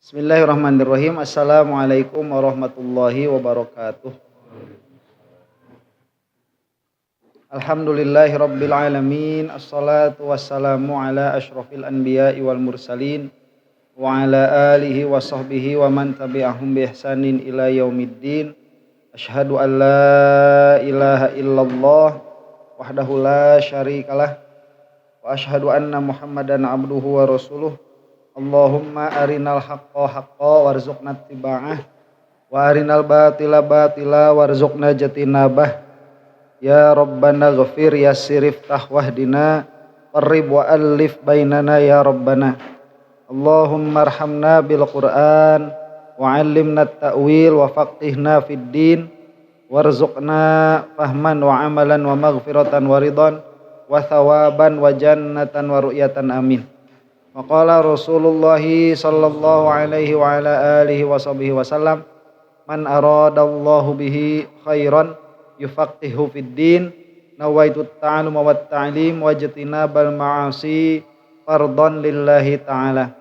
Bismillahirrahmanirrahim. Assalamualaikum warahmatullahi wabarakatuh. Alhamdulillahi rabbil alamin. Assalatu wassalamu ala asyrafil anbiya'i wal mursalin wa ala alihi wa sahbihi wa man tabi'ahum bi ihsanin ila yaumiddin. Asyhadu an la ilaha illallah wahdahu la syarikalah wa asyhadu anna Muhammadan abduhu wa rasuluh. Allahumma arinal haqqa haqqa warzuqna ittiba'ah wa arinal batila batila warzuqna jatinabah. Ya Rabbana ghafir yassir iftah wahdina qarrib wa alif bainana ya Rabbana. Allahumma arhamna bil Qur'an wa 'allimna at-ta'wil wa faqihna fid din warzuqna fahman wa amalan wa maghfiratan wa ridhan wa thawaban wa jannatan wa ru'yatan amin. Maqala Rasulullah sallallahu alaihi wa ala alihi wa sahbihi wasallam, man aradallahu bihi khairan yufaqihu fid din, nawaitu ta'alluma wat ta'lim wajtinabal ma'asi fardhan lillahi ta'ala.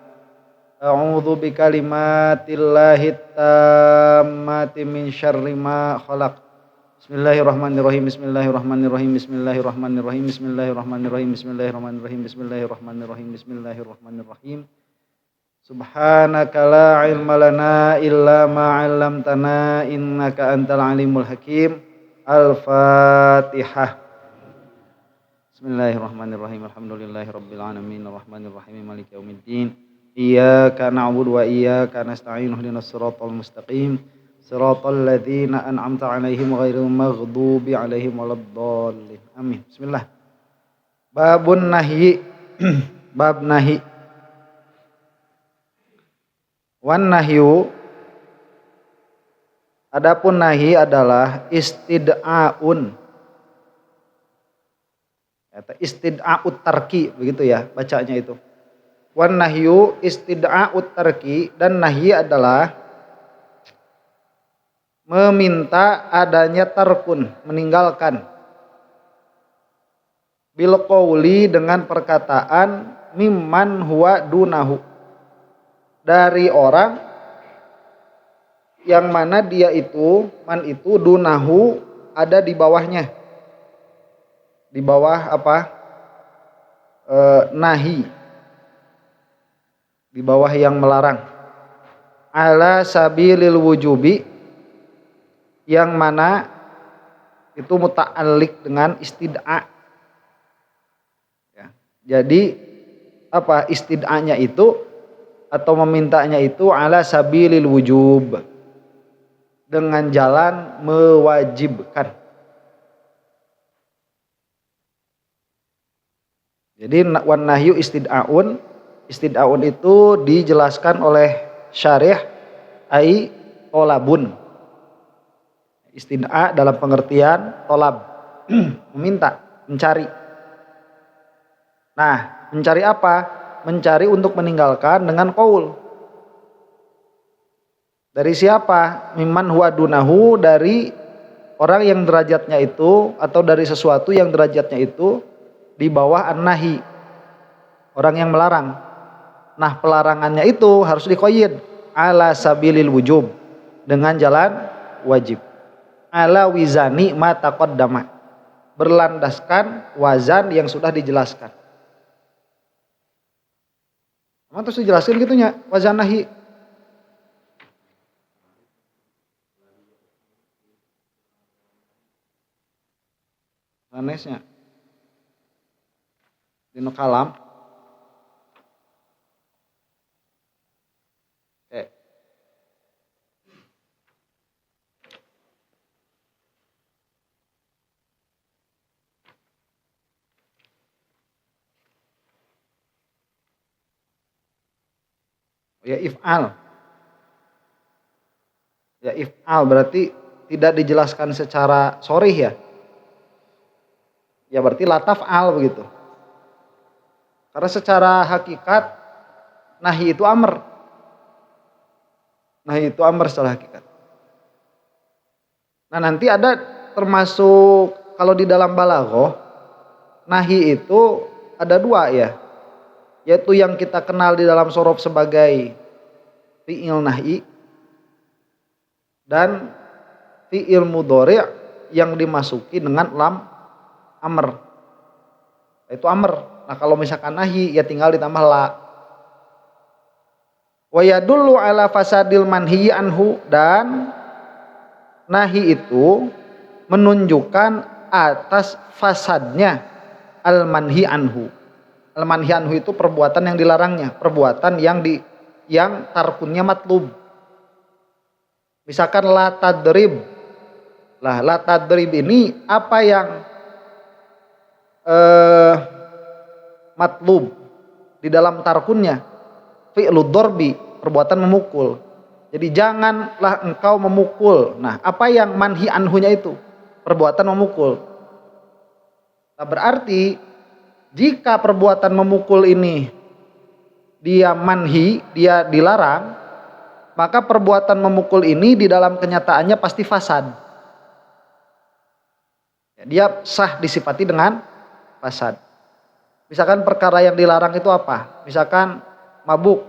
A'udzu bikalimatillahi tammati min syarri ma khalaq. Bismillahirrahmanirrahim. Bismillahirrahmanirrahim. Bismillahirrahmanirrahim. Bismillahirrahmanirrahim. Bismillahirrahmanirrahim. Bismillahirrahmanirrahim. Bismillahirrahmanirrahim. Subhanaka la ilma lana illa ma 'allamtana innaka antal alimul hakim. Al-Fatihah. Bismillahirrahmanirrahim. Alhamdulillahirabbil alamin arrahmanirrahim maliki yaumiddin. Iyyaka na'budu wa iyyaka nasta'in ihdinas siratal mustaqim. Siratal ladzina an'amta 'alaihim ghairil maghdubi 'alaihim waladdallin. Amin. Bismillah. Babun nahyi. Bab nahi. Wan nahyu, adapun nahi adalah istid'aun. Istid'aut tarki, begitu ya bacanya itu. Wan nahyu istid'aut tarki, dan nahi adalah meminta adanya tarkun, meninggalkan. Bil qauli, dengan perkataan, mimman huwa dunahu, dari orang yang mana dia itu, man itu, dunahu, ada di bawahnya. Di bawah apa? Nahi. Di bawah yang melarang. Ala sabilil wujubi, yang mana itu muta'alliq dengan istid'a. Ya. Jadi apa istid'anya itu atau memintanya itu ala sabilil wujub, dengan jalan mewajibkan. Jadi wan nahyu istid'aun, istid'aun itu dijelaskan oleh syarih ai tolabun. Istid'a dalam pengertian tolab, meminta, mencari. Nah, mencari apa? Mencari untuk meninggalkan dengan qaul. Dari siapa? Mimman huwa dunahu, dari orang yang derajatnya itu, atau dari sesuatu yang derajatnya itu di bawah an-nahi, orang yang melarang. Nah, pelarangannya itu harus diqayyid ala sabilil wujub, dengan jalan wajib. Ala wizani ma taqaddama, berlandaskan wazan yang sudah dijelaskan. Emang terus dijelasin gitunya wazan nahi. Sanesnya dino kalam. Ya if'al. Ya if'al berarti tidak dijelaskan secara sharih ya. Ya berarti la taf'al begitu. Karena secara hakikat nahi itu amr. Nahi itu amr secara hakikat. Nah, nanti ada termasuk kalau di dalam balaghah nahi itu ada dua ya. Yaitu yang kita kenal di dalam sorof sebagai fi'il nahi, dan fi'il mudhari' yang dimasuki dengan lam amr. Itu amr. Nah, kalau misalkan nahi ya tinggal ditambah la. Wa yadullu ala fasadil manhi anhu, dan nahi itu menunjukkan atas fasadnya al manhi anhu. Al manhi anhu itu perbuatan yang dilarangnya, perbuatan yang tarkunnya matlub. Misalkan la tadrib. Lah, la tadrib ini apa yang matlub di dalam tarkunnya? Fi'lud darbi, perbuatan memukul. Jadi janganlah engkau memukul. Nah, apa yang manhi anhunya itu? Perbuatan memukul. Nah, berarti jika perbuatan memukul ini dia manhi, dia dilarang, maka perbuatan memukul ini di dalam kenyataannya pasti fasad. Dia sah disifati dengan fasad. Misalkan perkara yang dilarang itu apa? Misalkan mabuk.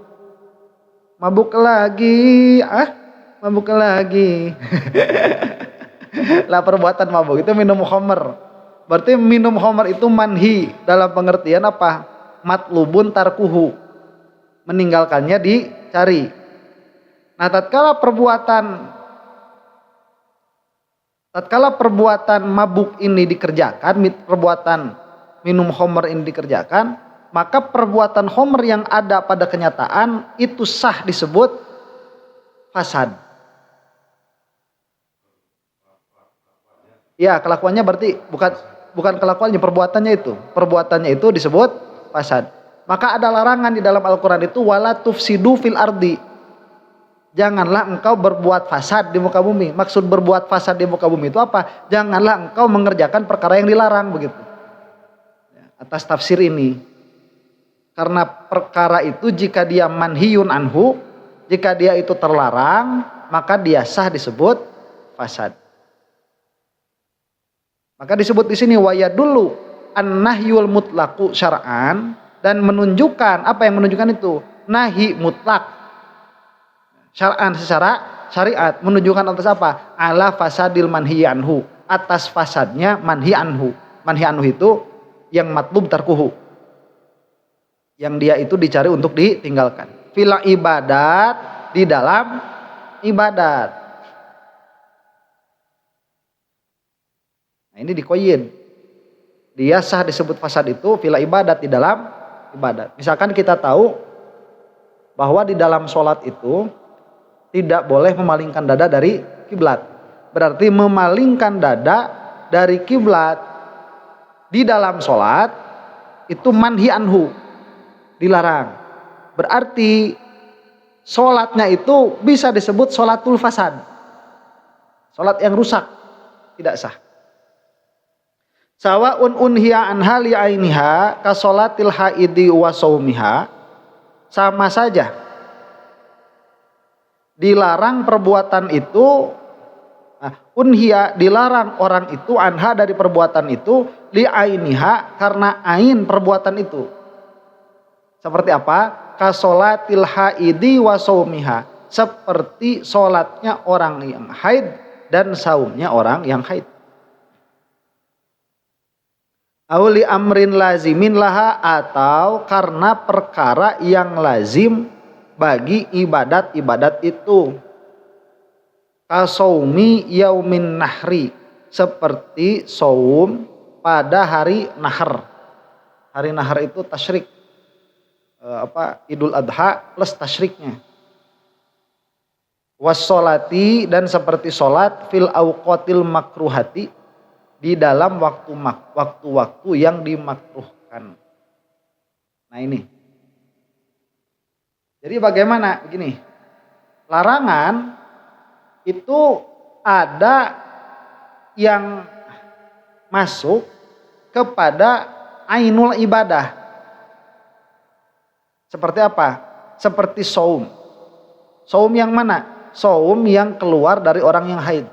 Mabuk lagi, mabuk lagi. Lah, perbuatan mabuk itu minum khamr. Berarti minum khamr itu manhi dalam pengertian apa? Matlubun tarkuhu. Meninggalkannya dicari. Nah, tatkala perbuatan mabuk ini dikerjakan, perbuatan minum khamr ini dikerjakan, maka perbuatan khamr yang ada pada kenyataan itu sah disebut fasad. Ya, kelakuannya berarti bukan kelakuannya, perbuatannya itu disebut fasad. Maka ada larangan di dalam Al-Qur'an itu wala tufsidu fil ardi. Janganlah engkau berbuat fasad di muka bumi. Maksud berbuat fasad di muka bumi itu apa? Janganlah engkau mengerjakan perkara yang dilarang, begitu. Atas tafsir ini. Karena perkara itu jika dia manhiyun anhu, jika dia itu terlarang, maka dia sah disebut fasad. Maka disebut di sini wayadullu an-nahyul mutlaqu syar'an, dan menunjukkan, apa yang menunjukkan itu? Nahi mutlak syar'an, secara syariat, menunjukkan atas apa? Ala fasadil manhi anhu, atas fasadnya manhi anhu. Manhi anhu itu yang matlub tarkuhu, yang dia itu dicari untuk ditinggalkan. Fil ibadat, di dalam ibadat. Nah, ini dikoyin. Dia sah disebut fasad itu fil ibadat, di dalam ibadat. Misalkan kita tahu bahwa di dalam sholat itu tidak boleh memalingkan dada dari kiblat. Berarti memalingkan dada dari kiblat di dalam sholat itu manhi anhu, dilarang. Berarti sholatnya itu bisa disebut sholatul fasad, sholat yang rusak, tidak sah. Sawaun unhiya an hali ainiha ka sholatil haidi wa saumiha, sama saja dilarang perbuatan itu, unhiya dilarang orang itu, anha dari perbuatan itu, li ainiha karena ain perbuatan itu. Seperti apa? Kasolatil haidi wa saumiha, seperti solatnya orang yang haid dan saumnya orang yang haid. Auli amrin lazimin laha, atau karena perkara yang lazim bagi ibadat-ibadat itu. Kasaumi yaumin nahri, seperti saum pada hari nahar. Hari nahar itu tasyrik, Idul Adha plus tasyriknya. Wassolati, dan seperti solat fil auqatil makruhati, di dalam waktu-waktu yang dimakruhkan. Nah, ini. Jadi bagaimana? Begini. Larangan itu ada yang masuk kepada ainul ibadah. Seperti apa? Seperti saum. Saum yang mana? Saum yang keluar dari orang yang haid.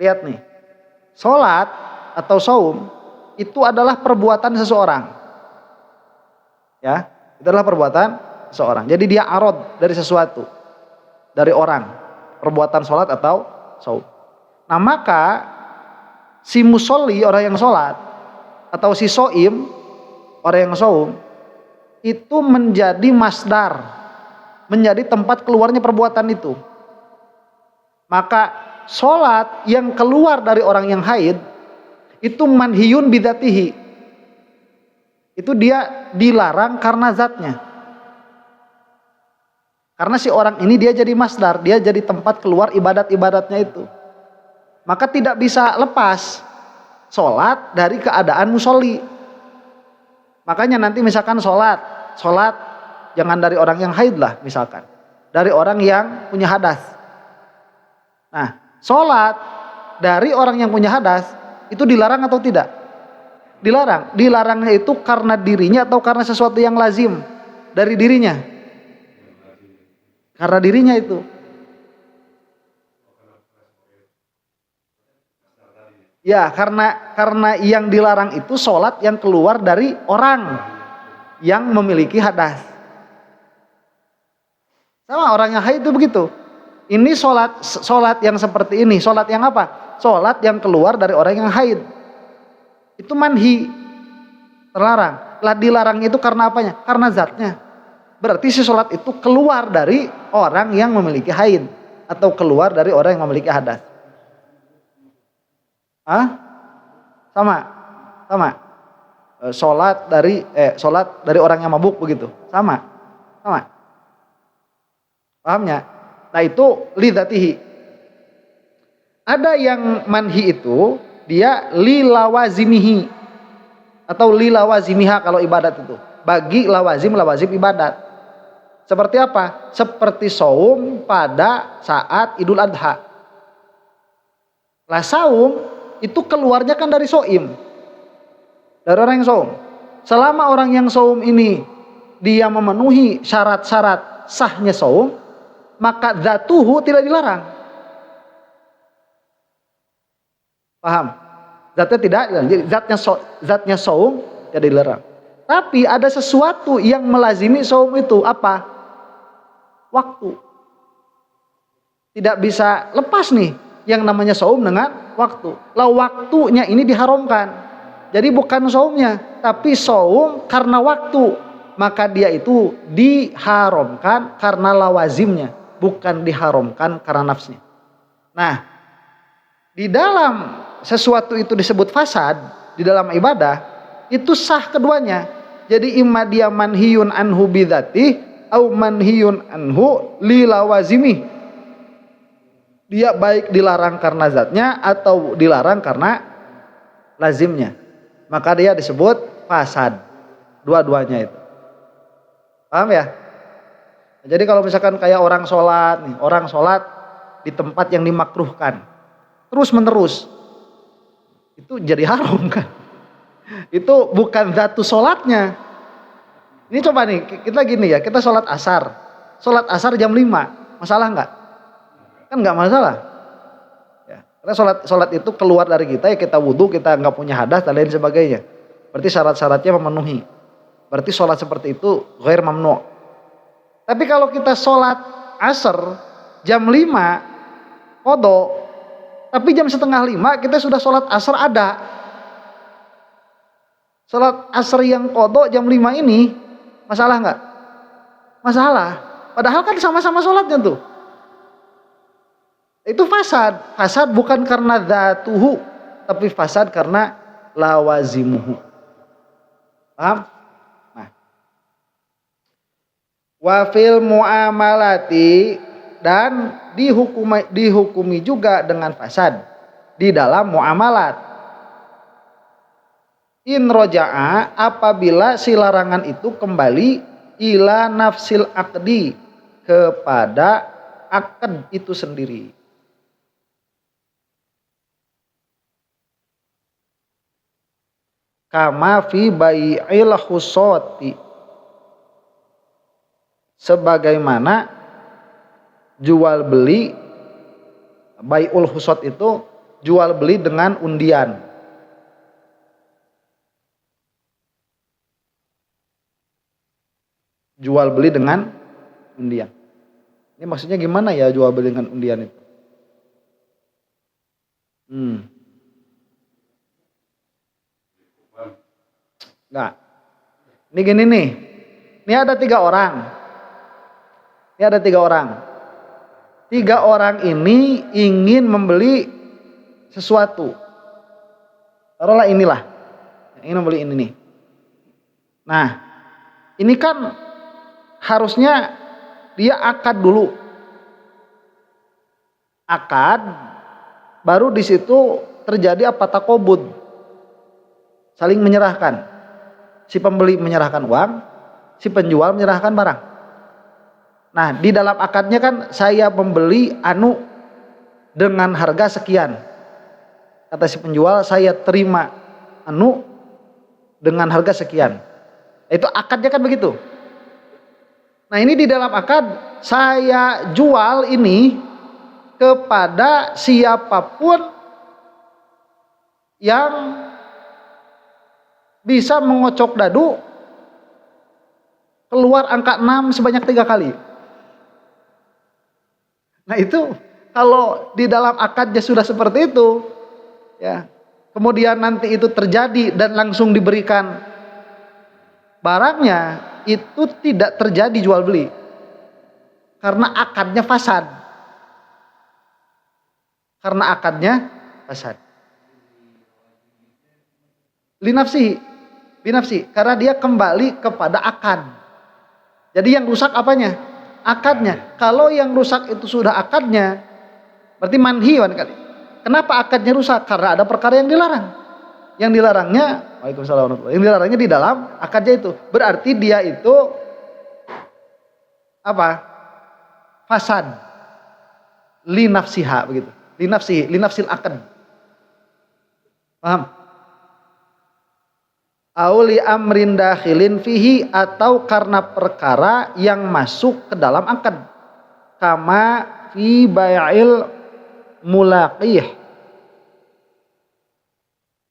Lihat nih. Salat atau saum itu adalah perbuatan seseorang. Ya, itu adalah perbuatan seorang. Jadi dia arad dari sesuatu, dari orang, perbuatan sholat atau saum. Nah maka si musolli, orang yang sholat, atau si soim, orang yang saum, itu menjadi masdar, menjadi tempat keluarnya perbuatan itu. Maka sholat yang keluar dari orang yang haid itu manhiyun bidzatihi, itu dia dilarang karena zatnya. Karena si orang ini dia jadi masdar, dia jadi tempat keluar ibadat-ibadatnya itu. Maka tidak bisa lepas sholat dari keadaan musolli. Makanya nanti misalkan sholat jangan dari orang yang haid lah misalkan, dari orang yang punya hadas. Nah sholat dari orang yang punya hadas itu dilarang atau tidak? Dilarang. Dilarangnya itu karena dirinya atau karena sesuatu yang lazim dari dirinya? Karena dirinya itu. Ya, karena yang dilarang itu sholat yang keluar dari orang yang memiliki hadas. Sama orang yang haid itu begitu. Ini sholat yang seperti ini. Sholat yang apa? Sholat yang keluar dari orang yang haid. Itu manhi, terlarang. Lah dilarang itu karena apanya? Karena zatnya. Berarti si sholat itu keluar dari orang yang memiliki haid atau keluar dari orang yang memiliki hadas. Sama. Sholat dari orang yang mabuk begitu. Sama. Pahamnya? Nah itu lidzatihi. Ada yang manhi itu dia lilawazimihi atau lilawazimiha kalau ibadat itu. Bagi lawazim ibadat. Seperti apa? Seperti saum pada saat Idul Adha. Lah saum itu keluarnya kan dari soim, dari orang yang saum. Selama orang yang saum ini dia memenuhi syarat-syarat sahnya saum, maka dzatuhu tidak dilarang. Paham? Zatnya tidak, zatnya saum tidak dilarang. Tapi ada sesuatu yang melazimi saum itu apa? Waktu. Tidak bisa lepas nih yang namanya saum dengan waktu. Lah waktunya ini diharamkan. Jadi bukan saumnya, tapi saum karena waktu. Maka dia itu diharamkan karena lawazimnya, bukan diharamkan karena nafsnya. Nah, di dalam sesuatu itu disebut fasad, di dalam ibadah itu sah keduanya. Jadi imma dia manhiyun anhu bidzatih au manhiyun anhu lilawazimih. Dia baik dilarang karena zatnya atau dilarang karena lazimnya. Maka dia disebut fasad. Dua-duanya itu. Paham ya? Jadi kalau misalkan kayak orang sholat di tempat yang dimakruhkan terus menerus, itu jadi haram kan? Itu bukan zatu sholatnya. Ini coba nih, kita gini ya, kita sholat asar jam 5, masalah nggak? Kan nggak masalah. Ya, karena sholat itu keluar dari kita, ya kita wudhu, kita nggak punya hadas dan lain sebagainya. Berarti syarat-syaratnya memenuhi. Berarti sholat seperti itu ghair mamnu. Tapi kalau kita sholat asar jam 5, qadha, tapi jam setengah 5 kita sudah sholat asar ada. Sholat asar yang qadha jam 5 ini masalah nggak? Masalah. Padahal kan sama-sama sholatnya tuh. Itu fasad. Fasad bukan karena dzatuhu, tapi fasad karena lawazimuhu. Paham? Nah. Wa fil muamalati, dan dihukumi juga dengan fasad di dalam muamalat. In roja'a, apabila si larangan itu kembali ila nafsil aqdi, kepada akad itu sendiri. Kama fi bai'il khusati, sebagaimana jual beli, bai'ul khusat itu jual beli dengan undian. jual beli dengan undian. Ini maksudnya gimana ya jual beli dengan undian itu? Nah, ini gini nih. Ini ada 3 orang. Ini ada 3 orang. 3 orang ini ingin membeli sesuatu. Taruhlah inilah. Ingin membeli ini nih. Nah, ini kan harusnya dia akad dulu. Akad, baru di situ terjadi apa takobud. Saling menyerahkan. Si pembeli menyerahkan uang, si penjual menyerahkan barang. Nah, di dalam akadnya kan saya membeli anu dengan harga sekian. Kata si penjual, saya terima anu dengan harga sekian. Itu akadnya kan begitu. Nah, ini di dalam akad saya jual ini kepada siapapun yang bisa mengocok dadu keluar angka 6 sebanyak 3 kali. Nah, itu kalau di dalam akadnya sudah seperti itu, ya, kemudian nanti itu terjadi dan langsung diberikan barangnya, itu tidak terjadi jual beli karena akadnya fasad. Karena akadnya fasad. Binafsi, karena dia kembali kepada akad. Jadi yang rusak apanya? Akadnya. Kalau yang rusak itu sudah akadnya, berarti manhi kan? Kenapa akadnya rusak? Karena ada perkara yang dilarang. Yang dilarangnya, waalaikumsalam warahmatullahi. Yang dilarangnya di dalam akadnya itu. Berarti dia itu apa? Fasad. Linafsiha begitu. Linafsil akad. Paham? Auli amrin dakhilin fihi, atau karena perkara yang masuk ke dalam akad. Kama fi bai'il mulaqih,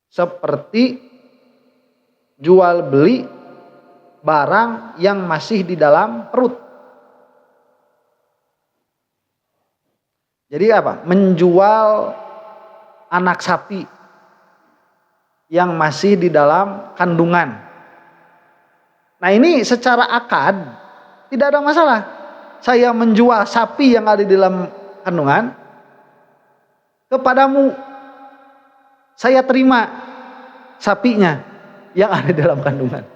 seperti jual beli barang yang masih di dalam perut. Jadi apa? Menjual anak sapi yang masih di dalam kandungan. Nah, ini secara akad tidak ada masalah. Saya menjual sapi yang ada di dalam kandungan kepadamu. Saya terima sapinya yang ada di dalam kandungan.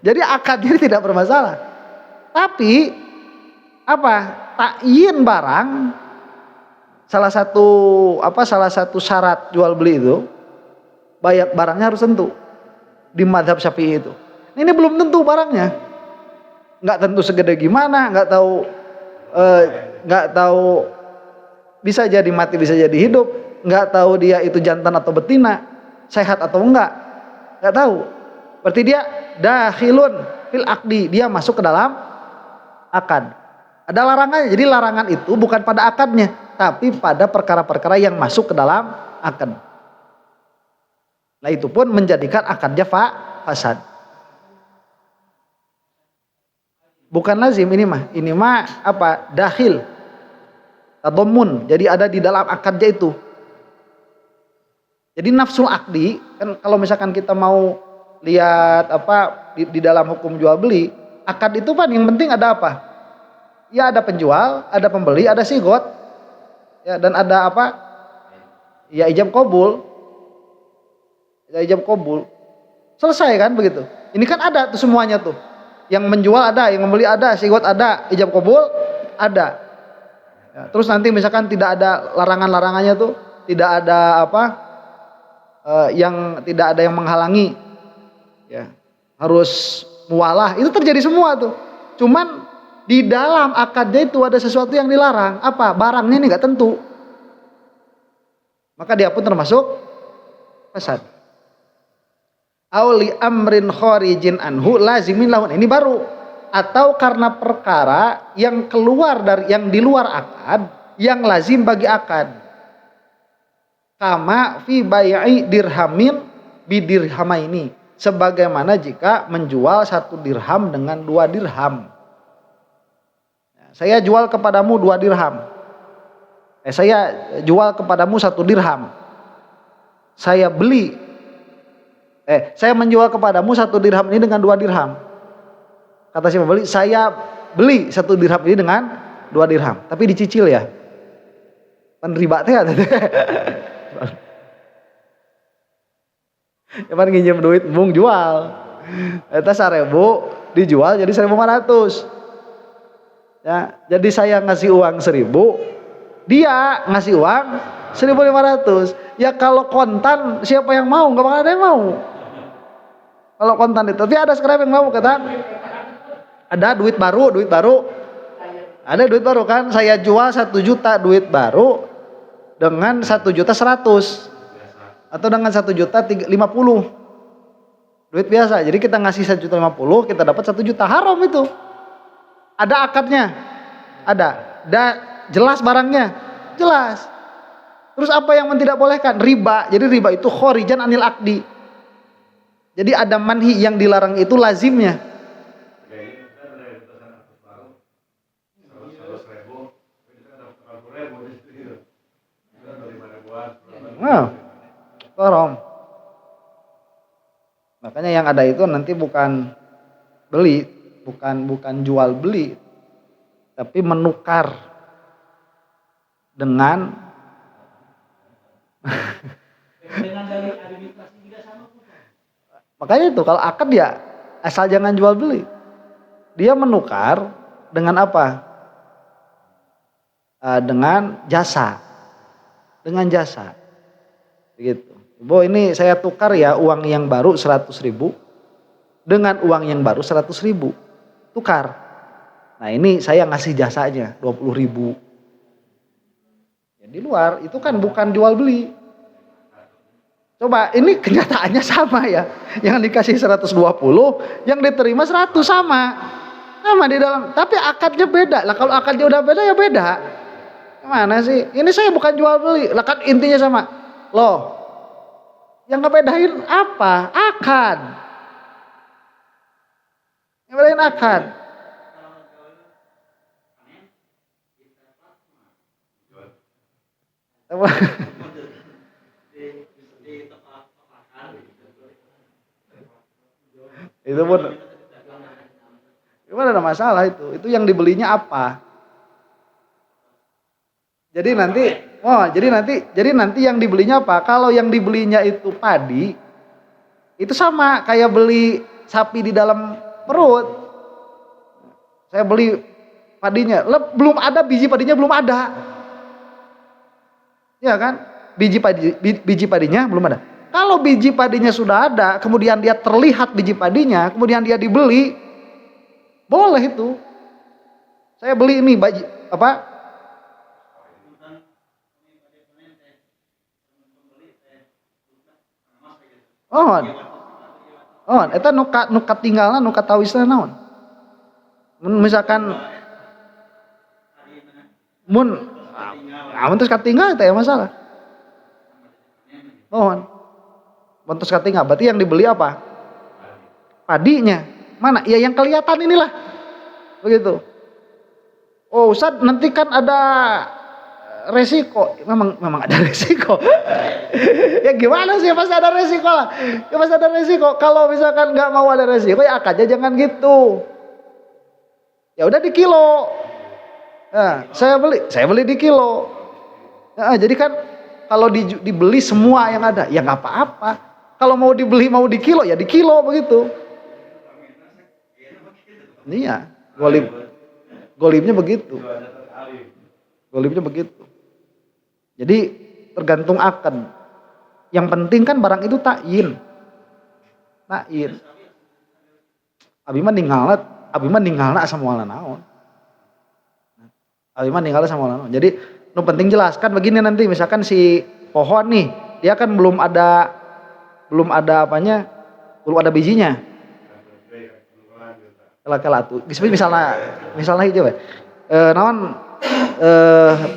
Jadi akad ini tidak bermasalah. Tapi apa? Takyin barang, salah satu syarat jual beli itu, barangnya harus tentu di mazhab Syafi'i itu. Ini belum tentu barangnya, nggak tentu segede gimana, nggak tahu bisa jadi mati bisa jadi hidup, nggak tahu dia itu jantan atau betina, sehat atau nggak tahu. Berarti dia dakhilun fil akdi, dia masuk ke dalam akad. Ada larangannya. Jadi larangan itu bukan pada akadnya, tapi pada perkara-perkara yang masuk ke dalam akad. Nah, itu pun menjadikan akadnya fasad. Bukan lazim ini mah apa? Dakhil. Tadammun. Jadi ada di dalam akadnya itu. Jadi nafsul akdi kan, kalau misalkan kita mau lihat apa di dalam hukum jual beli, akad itu kan yang penting ada apa? Ya ada penjual, ada pembeli, ada sigot. Ya, dan ada apa? Ya ijab qabul. Ijab qabul. Selesai kan begitu. Ini kan ada tuh semuanya tuh. Yang menjual ada, yang membeli ada, sigot ada, ijab qabul ada. Ya, terus nanti misalkan tidak ada larangan-larangannya tuh, tidak ada apa? Yang tidak ada yang menghalangi. Ya, harus mualah. Itu terjadi semua tuh. Cuman di dalam akadnya itu ada sesuatu yang dilarang. Apa? Barangnya ini enggak tentu. Maka dia pun termasuk fasad. Auli amrin kharijin anhu lazimin lahun. Ini baru. Atau karena perkara yang keluar dari, yang di luar akad, yang lazim bagi akad. Kama fi bai'i dirhamin bidirhamaini. Sebagaimana jika menjual 1 dirham dengan 2 dirham. Saya jual kepadamu 2 dirham. Saya jual kepadamu 1 dirham. Saya menjual kepadamu 1 dirham ini dengan 2 dirham. Kata si pembeli, saya beli 1 dirham ini dengan 2 dirham. Tapi dicicil ya. Pan riba teh. Cuman nginjem duit mung jual. Eta 1.000 dijual jadi 1.500. Ya, jadi saya ngasih uang 1.000, dia ngasih uang 1.500. Ya kalau kontan siapa yang mau? Enggak bakal ada yang mau. Kalau kontan itu, tapi ada sekarang yang mau kata. Ada duit baru. Ada duit baru kan? Saya jual 1 juta duit baru dengan 1.100.000 atau dengan 1.050.000 duit biasa. Jadi kita ngasih 1.050.000, kita dapat 1 juta. Haram itu. Ada akadnya, ada jelas barangnya, jelas. Terus apa yang tidak bolehkan? Riba. Jadi riba itu khorijan anil akdi. Jadi ada manhi yang dilarang itu lazimnya. Nah, haram. Makanya yang ada itu nanti bukan beli, bukan jual beli, tapi menukar dengan makanya itu kalau akad ya asal jangan jual beli. Dia menukar dengan apa? Dengan jasa. Dengan jasa. Begitu. Bu, ini saya tukar ya uang yang baru 100.000 dengan uang yang baru 100.000. Tukar. Nah, ini saya ngasih jasanya 20.000. Ya, di luar itu kan bukan jual beli. Coba ini kenyataannya sama ya. Yang dikasih 120, yang diterima 100 sama. Sama di dalam, tapi akadnya beda. Lah kalau akadnya udah beda ya beda. Gimana sih? Ini saya bukan jual beli. Lah kan intinya sama. Loh. Yang ngebedain apa? Akad. Yang bedain akad. Itu pun gimana, ada masalah itu. Itu yang dibelinya apa? Jadi nanti yang dibelinya apa? Kalau yang dibelinya itu padi, itu sama kayak beli sapi di dalam perut. Saya beli padinya, belum ada biji padinya, belum ada. Ya kan? Biji padinya belum ada. Kalau biji padinya sudah ada, kemudian dia terlihat biji padinya, kemudian dia dibeli, boleh itu. Saya beli ini eta nukat tinggalna nukat tawisna naon? Misalkan mun terus katinggal itu ya masalah. Mun terus katinggal berarti yang dibeli apa? Padinya. Mana? Ya yang kelihatan inilah. Begitu. Oh, Ustaz, nanti kan ada resiko. Memang ada resiko. Ya gimana sih, pasti ada resiko lah. Ya pasti ada resiko. Kalau misalkan nggak mau ada resiko, ya akadnya jangan gitu. Ya udah di kilo. Nah, saya beli di kilo. Nah, jadi kan kalau dibeli semua yang ada, ya nggak apa-apa. Kalau mau dibeli mau di kilo, ya di kilo begitu. Iya, golibnya begitu. Golibnya begitu. Jadi tergantung akad. Yang penting kan barang itu takyin. Abi mah ninggalna asa moalna naon. Jadi nu penting jelaskan begini nanti misalkan si pohon nih, dia kan belum ada bijinya. Kelatu. Misalnya hijau ya. Naon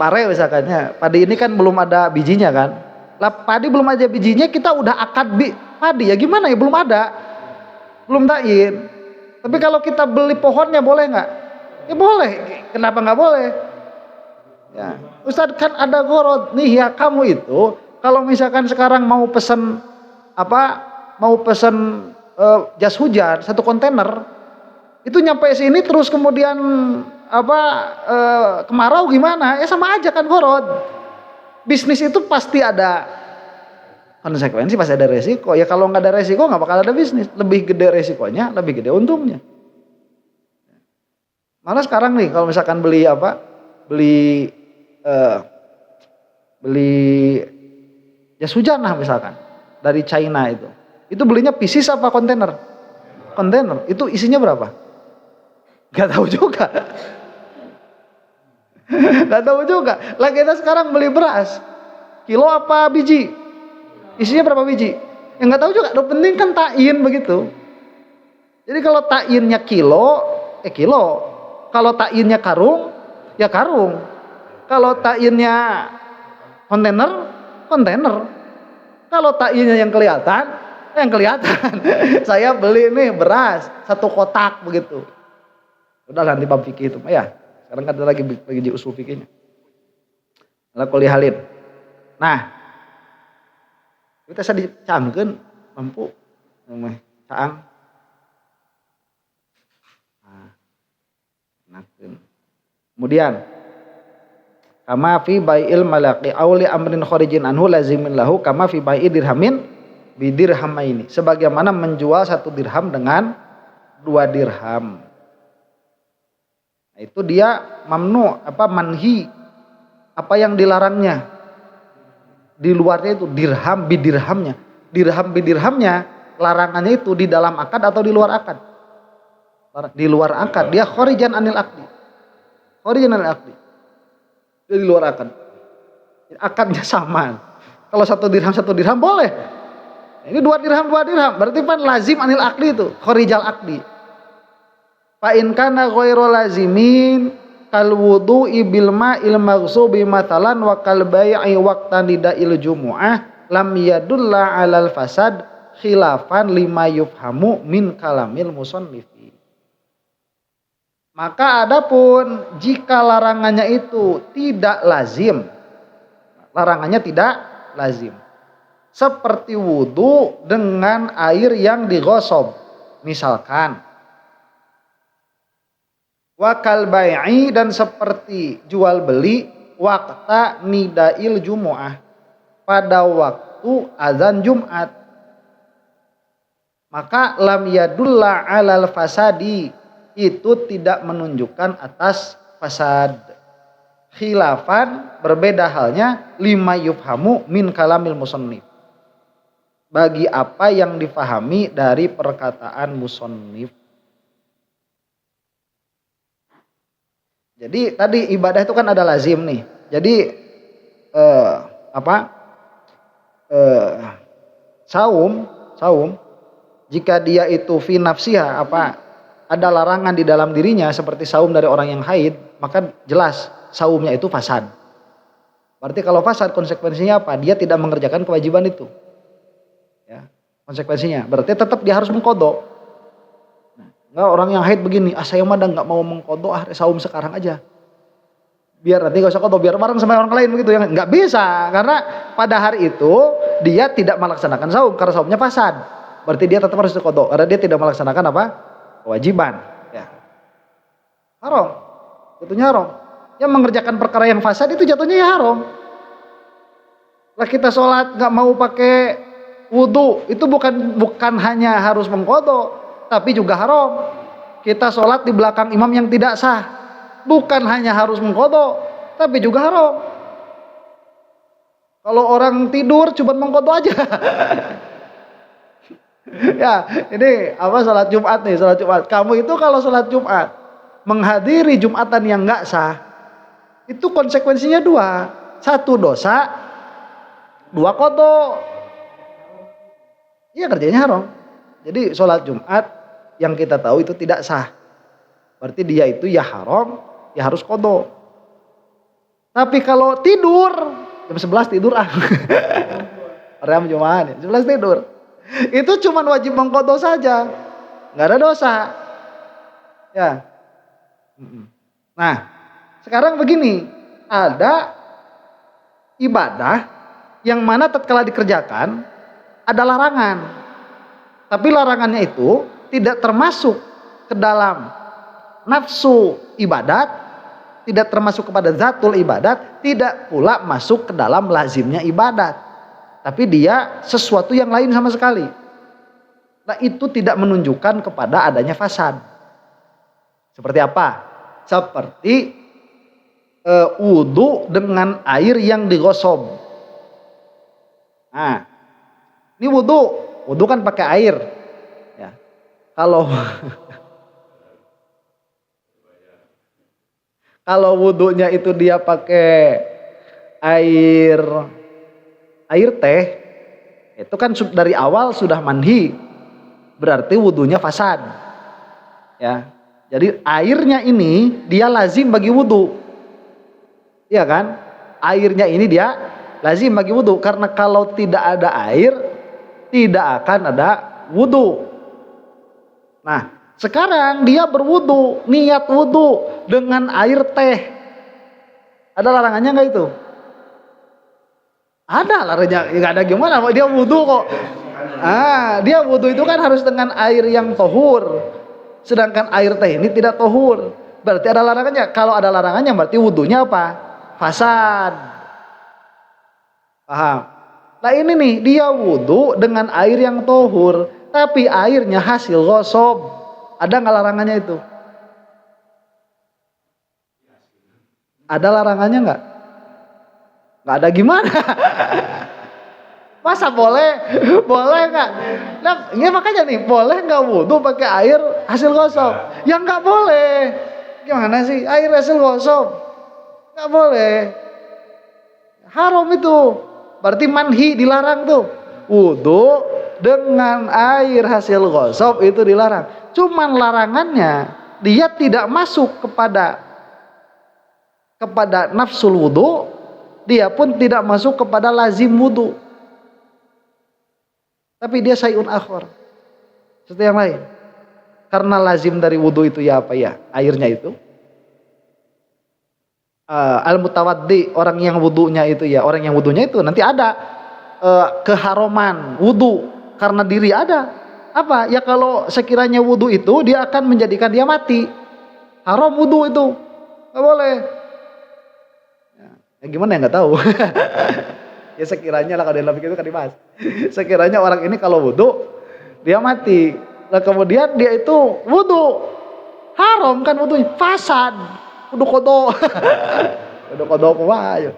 pare misalkannya. Padi ini kan belum ada bijinya kan. Lah padi belum ada bijinya, kita udah akad padi ya gimana ya, belum ada. Belum takyin. Tapi kalau kita beli pohonnya boleh enggak? Ya boleh, kenapa nggak boleh? Ya, Ustadz kan ada gorod nih ya, kamu itu kalau misalkan sekarang mau pesen apa, mau pesen jas hujan 1 kontainer, itu nyampe sini terus kemudian apa kemarau gimana? Ya sama aja kan gorod. Bisnis itu pasti ada konsekuensi, pasti ada resiko. Ya kalau nggak ada resiko nggak bakal ada bisnis. Lebih gede resikonya, lebih gede untungnya. Malah sekarang nih kalau misalkan beli apa, beli beli jas hujan lah misalkan dari China itu belinya pieces apa kontainer? Kontainer. Itu isinya berapa? Gak tahu juga. Gak tahu juga. Lah kita sekarang beli beras, kilo apa biji? Isinya berapa biji? Ya nggak tahu juga. Yang penting kan ta'in begitu. Jadi kalau ta'innya kilo, kilo. Kalau ta'innya karung, ya karung. Kalau ta'innya kontainer, kontainer. Kalau ta'innya yang kelihatan, yang kelihatan. Saya beli nih beras 1 kotak begitu. Udah nanti bab fikih itu. Ya, sekarang kan ada lagi di usul fikihnya. Ala kulli halin. Nah, kita bisa dicangkeun mampu caang. Kemudian kama fi bai'il malaqi auli amrin kharijin anhu lazimin lahu kama fi bai'i dirhamin bidirhamaini, sebagaimana menjual 1 dirham dengan 2 dirham. Nah, itu dia mamnu manhi, apa yang dilarangnya. Di luarnya itu dirham bidirhamnya. Dirham bidirhamnya larangannya itu di dalam akad atau di luar akad? Di luar akad, dia kharijan anil akdi. Kharijan anil akdi. Dia di luar akad. Akadnya sama. Kalau 1 dirham boleh. Ini 2 dirham 2 dirham, berarti kan lazim anil akdi itu, kharijal akdi. Fa in kana ghairu lazimin kal wudu'i bil ma'il maghsubi matalan wa kal bai'i waqtan nida'il jumu'ah lam yadulla 'alal fasad khilafan lima yufhamu min kalamil musannifi. Maka adapun jika larangannya itu tidak lazim, larangannya tidak lazim, seperti wudu dengan air yang digosok, misalkan wakal bai'i, dan seperti jual beli waqta nidail jumu'ah, pada waktu azan Jumat, maka lam yadulla 'alal fasadi, itu tidak menunjukkan atas fasad. Khilafan, berbeda halnya, lima yufhamu min kalamil musannif, bagi apa yang difahami dari perkataan musannif. Jadi tadi ibadah itu kan ada lazim nih. Jadi saum jika dia itu fi nafsiha ada larangan di dalam dirinya seperti saum dari orang yang haid, maka jelas saumnya itu fasad. Berarti kalau fasad konsekuensinya apa? Dia tidak mengerjakan kewajiban itu. Ya, konsekuensinya berarti tetap dia harus mengqadha. Enggak, orang yang haid begini, saya mah enggak mau mengqadha, saum sekarang aja. Biar nanti enggak usah qadha, biar bareng sama orang lain begitu ya. Enggak bisa, karena pada hari itu dia tidak melaksanakan saum karena saumnya fasad. Berarti dia tetap harus qadha karena dia tidak melaksanakan kewajiban, ya. Haram. Jatuhnya haram. Yang mengerjakan perkara yang fasad itu jatuhnya ya haram. Lah kita sholat nggak mau pakai wudu, itu bukan hanya harus mengqadha, tapi juga haram. Kita sholat di belakang imam yang tidak sah, bukan hanya harus mengqadha, tapi juga haram. Kalau orang tidur cuma mengqadha aja. Ya, ini sholat Jumat nih, sholat Jumat. Kamu itu kalau sholat Jumat menghadiri Jumatan yang nggak sah, itu konsekuensinya 2, 1 dosa, 2 qadha. Iya, kerjanya haram. Jadi sholat Jumat yang kita tahu itu tidak sah, berarti dia itu ya haram, ya harus qadha. Tapi kalau tidur jam 11 tidur Maryam Jumat 11 tidur, itu cuma wajib mengqadha saja, nggak ada dosa. Ya, Nah, sekarang begini, ada ibadah yang mana tatkala dikerjakan ada larangan. Tapi larangannya itu tidak termasuk ke dalam nafsu ibadat, tidak termasuk kepada zatul ibadat, tidak pula masuk ke dalam lazimnya ibadat. Tapi dia sesuatu yang lain sama sekali. Nah, itu tidak menunjukkan kepada adanya fasad. Seperti apa? Seperti wudu dengan air yang digosok. Nah, ini wudu kan pakai air. Ya. Kalau wudunya itu dia pakai air teh, itu kan dari awal sudah mandi, berarti wudunya fasad. Ya, jadi airnya ini dia lazim bagi wudu, iya kan? Airnya ini dia lazim bagi wudu, karena kalau tidak ada air tidak akan ada wudu. Nah, sekarang dia berwudu, niat wudu dengan air teh. Ada larangannya nggak itu? Ada larangannya, nggak ada gimana? Dia wudu kok. Dia wudu itu kan harus dengan air yang tohur. Sedangkan air teh ini tidak tohur. Berarti ada larangannya. Kalau ada larangannya berarti wudunya apa? Fasad. Paham? Nah ini nih, dia wudu dengan air yang tohur, tapi airnya hasil gosok. Ada nggak larangannya itu? Ada larangannya nggak? Nggak ada gimana? Masa boleh? Boleh nggak? Nah, ini makanya nih, boleh nggak wudu pakai air hasil gosok? Ya nggak boleh. Gimana sih? Air hasil gosok? Nggak boleh. Haram itu. Berarti manhi, dilarang tuh. Wudu dengan air hasil gosok itu dilarang. Cuman larangannya dia tidak masuk kepada nafsul wudu, dia pun tidak masuk kepada lazim wudu. Tapi dia sayun akhor, sesuatu yang lain. Karena lazim dari wudu itu ya apa ya? Airnya itu. Al-mutawaddi, orang yang wudunya itu ya, orang yang wudunya itu nanti ada keharuman wudu karena diri ada. Apa? Ya kalau sekiranya wudu itu dia akan menjadikan dia mati. Haram wudu itu. Nggak boleh. Ya gimana ya, nggak tahu. Ya sekiranya lah, kalau dalam fikih itu kan dibahas. Sekiranya orang ini kalau wudu dia mati. Nah kemudian dia itu wudu. Haram kan wudunya, fasad. Wudu kodo. Wudu kodo apa ayo.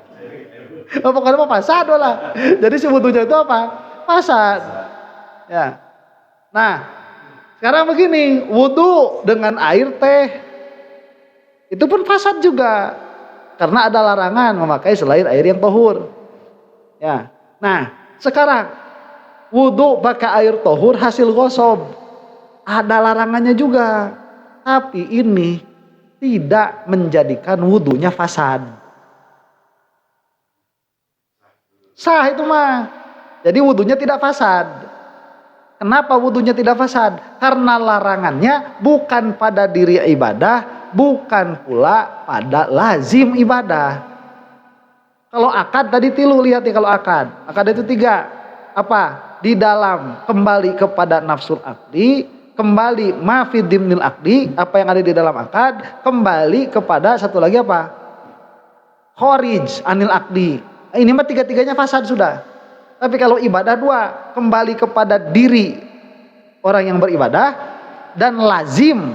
Pokoknya apa fasad lah. Jadi si wudunya itu apa? Fasad. Ya. Nah, sekarang begini, wudu dengan air teh itu pun fasad juga, karena ada larangan memakai selain air yang tohur. Ya. Nah, sekarang wudu pakai air tohur hasil gosok, ada larangannya juga, tapi ini tidak menjadikan wudunya fasad. Sah itu mah. Jadi wudunya tidak fasad. Kenapa wudunya tidak fasad? Karena larangannya bukan pada diri ibadah, bukan pula pada lazim ibadah. Kalau akad tadi tilu, lihat nih kalau akad. Akad itu 3. Apa? Di dalam kembali kepada nafsul akdi, kembali mafid dimnil akdi, apa yang ada di dalam akad, kembali kepada satu lagi apa? Kharij anil akdi. Ini mah 3-3-nya fasad sudah. Tapi kalau ibadah 2, kembali kepada diri orang yang beribadah dan lazim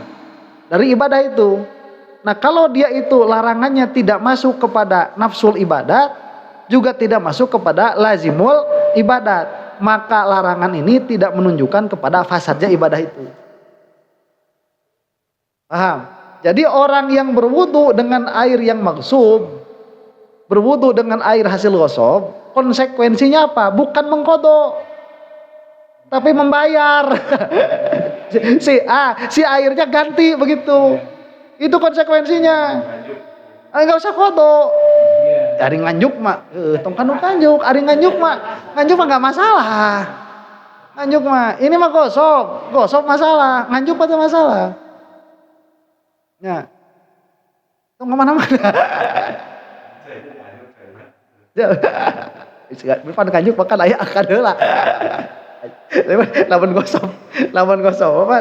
dari ibadah itu. Nah kalau dia itu larangannya tidak masuk kepada nafsul ibadat, juga tidak masuk kepada lazimul ibadat, maka larangan ini tidak menunjukkan kepada fasadnya ibadah itu. Paham? Jadi orang yang berwudu dengan air yang maghsub, berwudu dengan air hasil gosok, konsekuensinya apa? Bukan mengkodok, tapi membayar. si airnya ganti begitu. Itu konsekuensinya. Enggak usah kodok. Ari nganjuk mah, tong kanjuk, ari nganjuk mah enggak masalah. Nganjuk mah, ini mah gosok masalah, nganjuk pada masalah. Ya. Tong kemana-mana. Bukan kanjuk makan aya akan heula. Lamun gosok apa?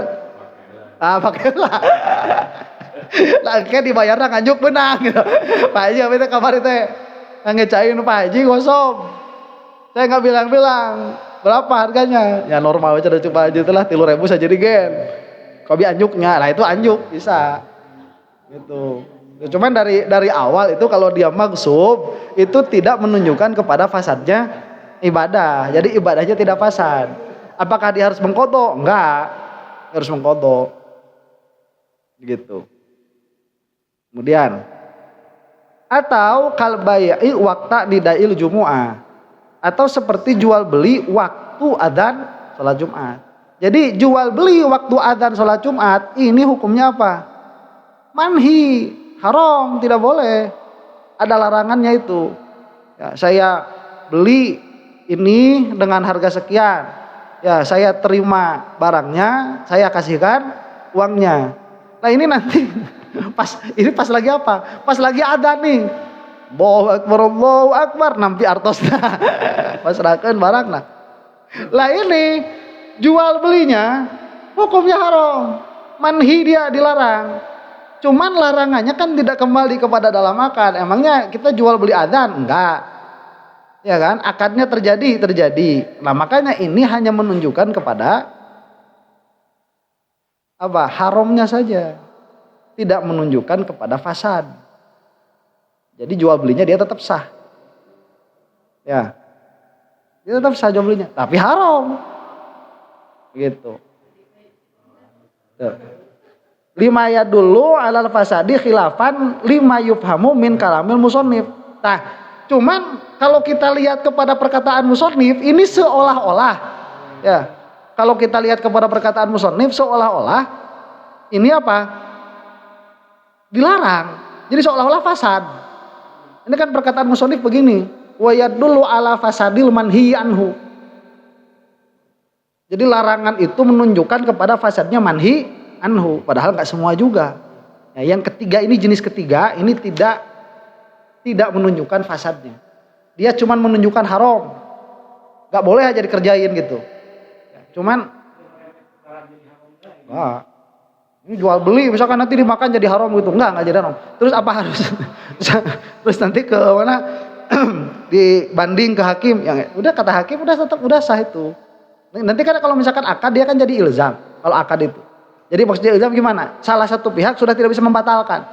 Pakai lah. Lah kayak dibayarna kanjuk benang gitu. Pak Haji apa itu kamari teh ngecain Pak Haji gosok. Saya nggak bilang-bilang berapa harganya. Ya normal aja Pak Haji itulah 3.000 saja di gen. Kopi anjuknya, lah itu anjuk bisa. Gitu. Cuman dari awal itu kalau dia magsub itu tidak menunjukkan kepada fasadnya ibadah. Jadi ibadahnya tidak fasad. Apakah dia harus mengkodok? Enggak, harus mengkodok. Gitu. Kemudian atau kalbayai wakta didail jumu'ah, atau seperti jual beli waktu adzan salat Jumat. Jadi jual beli waktu adzan salat Jumat ini hukumnya apa? Manhi, haram, tidak boleh. Ada larangannya itu. Ya, saya beli ini dengan harga sekian. Ya, saya terima barangnya, saya kasihkan uangnya. Nah ini nanti pas lagi apa? Pas lagi adzan nih. Allahu Akbar, nampi artosna. Pasrahkeun barangna. Lah ini jual belinya hukumnya haram. Manhi, dia dilarang. Cuman larangannya kan tidak kembali kepada dalam akad. Emangnya kita jual beli adzan? Enggak. Ya kan? Akadnya terjadi. Nah, makanya ini hanya menunjukkan kepada apa? Haramnya saja. Tidak menunjukkan kepada fasad. Jadi jual belinya dia tetap sah. Ya. Dia tetap sah jual belinya, tapi haram. Gitu. Tuh. Lima ya dulu alal fasadi khilafan lima yufhamu min kalamil musannif. Nah, cuman kalau kita lihat kepada perkataan musannif ini seolah-olah ya. Kalau kita lihat kepada perkataan musannif seolah-olah ini apa? Dilarang. Jadi seolah-olah fasad. Ini kan perkataan musannif begini, wa yadullu ala fasadil manhi anhu. Jadi larangan itu menunjukkan kepada fasadnya manhi anhu, padahal nggak semua juga. Ya, yang ketiga ini jenis ketiga ini tidak menunjukkan fasadnya. Dia cuma menunjukkan haram, nggak boleh aja dikerjain gitu. Ya, cuman, wah, ini jual beli, misalkan nanti dimakan jadi haram gitu, nggak jadi haram. Terus apa harus? Terus nanti ke mana? Dibanding ke hakim, yang udah kata hakim udah tetap udah sah itu. Nanti kan kalau misalkan akad dia kan jadi ilzam kalau akad itu. Jadi maksudnya ilzam gimana? Salah satu pihak sudah tidak bisa membatalkan.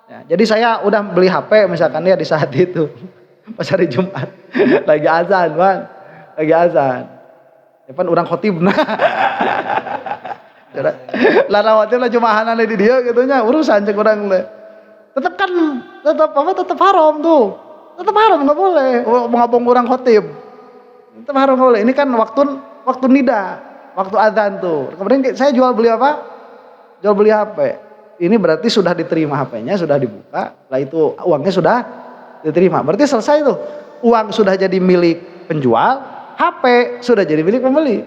Ya, jadi saya udah beli HP misalkan dia di saat itu pas hari Jumat lagi azan, kan? Lagi azan. Depan orang khotib nah. Lah rawatnya jumahanan di dia gitunya urusan cek urang teh. Tetap haram tuh. Tetap haram enggak boleh. Ngomong orang khotib. Tetap haram enggak boleh. Ini kan waktu nida, waktu azan tuh. Kemudian saya jual beli apa? Jual beli HP. Ini berarti sudah diterima HP-nya, sudah dibuka. Lah itu uangnya sudah diterima. Berarti selesai tuh. Uang sudah jadi milik penjual, HP sudah jadi milik pembeli.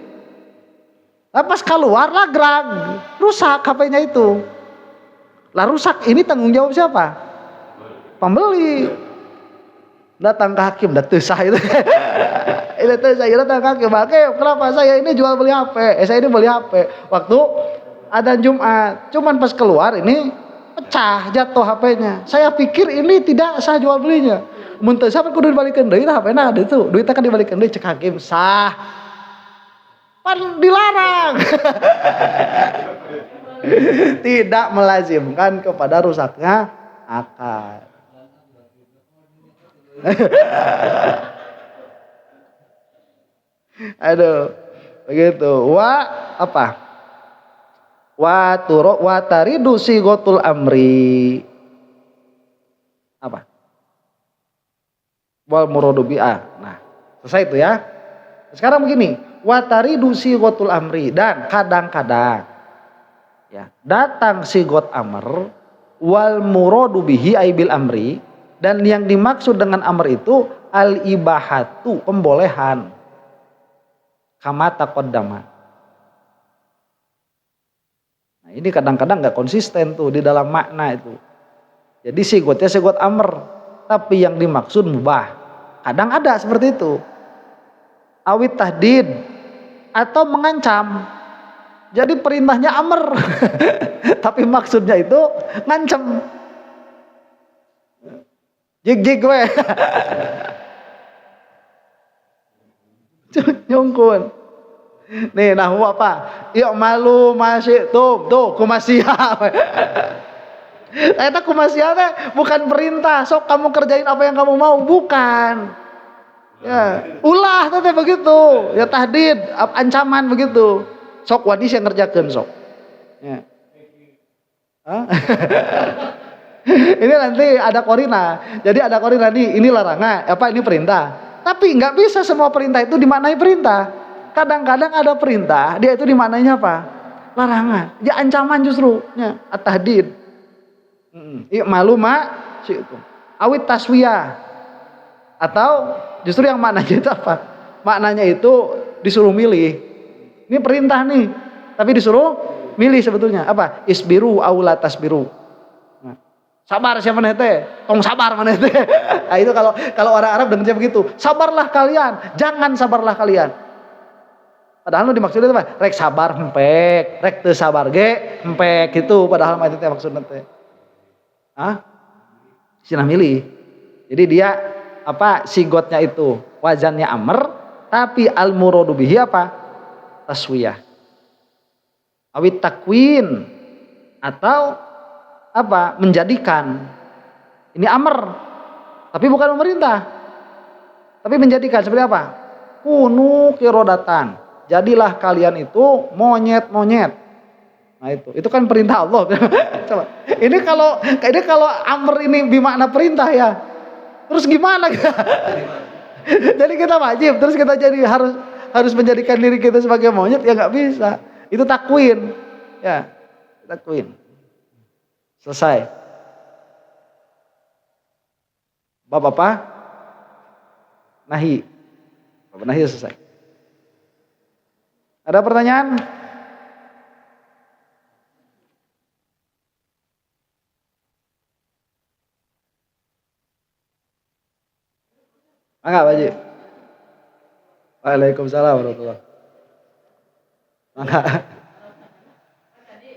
Nah, pas keluar lah gerag, rusak HP-nya itu. Lah rusak ini tanggung jawab siapa? Pembeli. Datang ke hakim, datang sah itu. Ini tuh saya datang ke hakim. Kenapa saya ini jual beli HP? Saya ini beli HP. Waktu adzan Jumat. Cuman pas keluar ini pecah, jatuh HP-nya. Saya pikir ini tidak sah jual belinya. Mun teu sah kudu dibalikin deui lah HP-na ada itu. Duitnya kan dibalikin deui cek hakim sah. Pan dilarang. Tidak melazimkan kepada rusaknya akad. Aduh, begitu. Wa taridu sigotul amri. Apa? Wal muradu bi'ah. Nah, selesai itu ya. Sekarang begini, wa taridu sigotul amri, dan kadang-kadang ya, datang sigot amr wal muradu bihi aibil amri, dan yang dimaksud dengan amr itu al ibahatu, pembolehan. Kama taqaddama. Nah, ini kadang-kadang enggak konsisten tuh di dalam makna itu. Jadi sigotnya sigot amr, tapi yang dimaksud mubah. Kadang ada seperti itu. Awit tahdid atau mengancam. Jadi perintahnya amr, tapi maksudnya itu ngancem. Jig we. Nyungkun. Nih nahwu apa? I'malu masih tuh kumasia. Eta kumasia teh bukan perintah, sok kamu kerjain apa yang kamu mau, bukan. Ya, ulah teh begitu. Ya tahdid, ancaman begitu. Sok wadis yang ngerjakeun sok. Ya. Ini nanti ada korina. Jadi ada korina nih, ini larangan, ini perintah. Tapi nggak bisa semua perintah itu dimaknai perintah. Kadang-kadang ada perintah, dia itu dimaknainya apa? Larangan. Dia ancaman justru, ya, at-tahdid. I'malu ma syi'tum. Awit taswiyah. Atau justru yang maknanya itu apa? Maknanya itu disuruh milih. Ini perintah nih, tapi disuruh milih sebetulnya. Apa? Isbiru aw la tasbiru. Nah, sabar siapa teh? Tong sabar maneh teh. Nah, itu kalau orang Arab dengarnya begitu. Sabarlah kalian, jangan sabarlah kalian. Padahal lu dimaksudnya itu apa? Rek sabar empek, rek teu sabar ge empek gitu. Padahal mah itu teh maksudnya teh. Sina milih. Jadi dia sigotnya itu wazannya amr, tapi al muradu bihi apa? Taswiyah. Awit takwin atau menjadikan. Ini amr, tapi bukan memerintah. Tapi menjadikan seperti apa? Kunu kirodatan. Jadilah kalian itu monyet-monyet. Nah itu kan perintah Allah. Coba. Ini kalau amr ini bermakna perintah ya. Terus gimana kita? Jadi kita wajib, terus kita jadi harus menjadikan diri kita sebagai monyet, ya nggak bisa. Itu takwin. Ya, takwin. Selesai. Bab apa? Nahi. Bab nahi selesai. Ada pertanyaan? Enggak, Pak Haji. Waalaikumsalam warahmatullahi wabarakatuh. Enggak. Tadi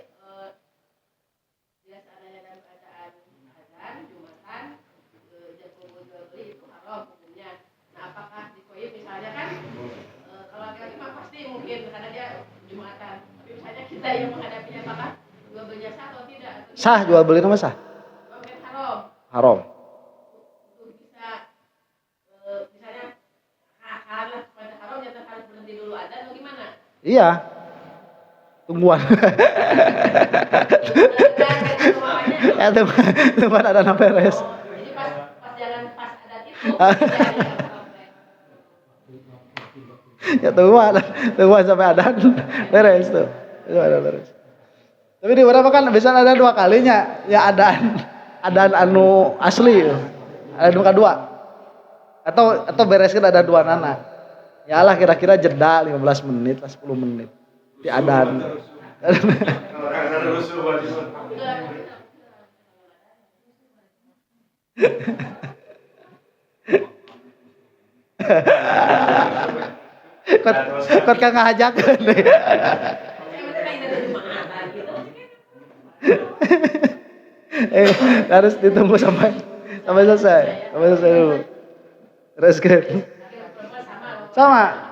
jelas adanya dalam keadaan azan, jumatan, jual beli itu haram hukumnya. Nah, apakah dikoyib misalnya kan kalau laki-laki mah pasti mungkin karena dia jumatan. Tapi misalnya kita yang menghadapinya apakah jual belinya sah atau tidak? Sah, jual beli nama sah? Haram. Haram. Iya, tungguan. Ya tungguan ada beres. Jadi pas jalan pas ada itu. Ya tungguan sampai ada beres tuh. Itu ada beres. Tapi di beberapa kan bisa ada 2 kalinya. Ya adaan anu asli, ada 2 kedua. Atau bereskan ada 2 nana. Ya lah kira-kira jeda 15 menit lah 10 menit di adan. Kot kan ngajakeun deh. Harus ditunggu sampai selesai. Sampai selesai dulu. Terus kan. Sama.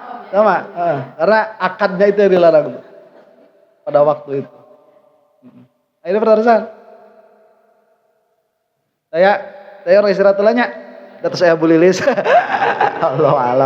Karena akadnya itu yang dilarang pada waktu itu. Ini pertanyaan. Saya istirahat dulu nya. Data saya Bu Lilis. Allah alam.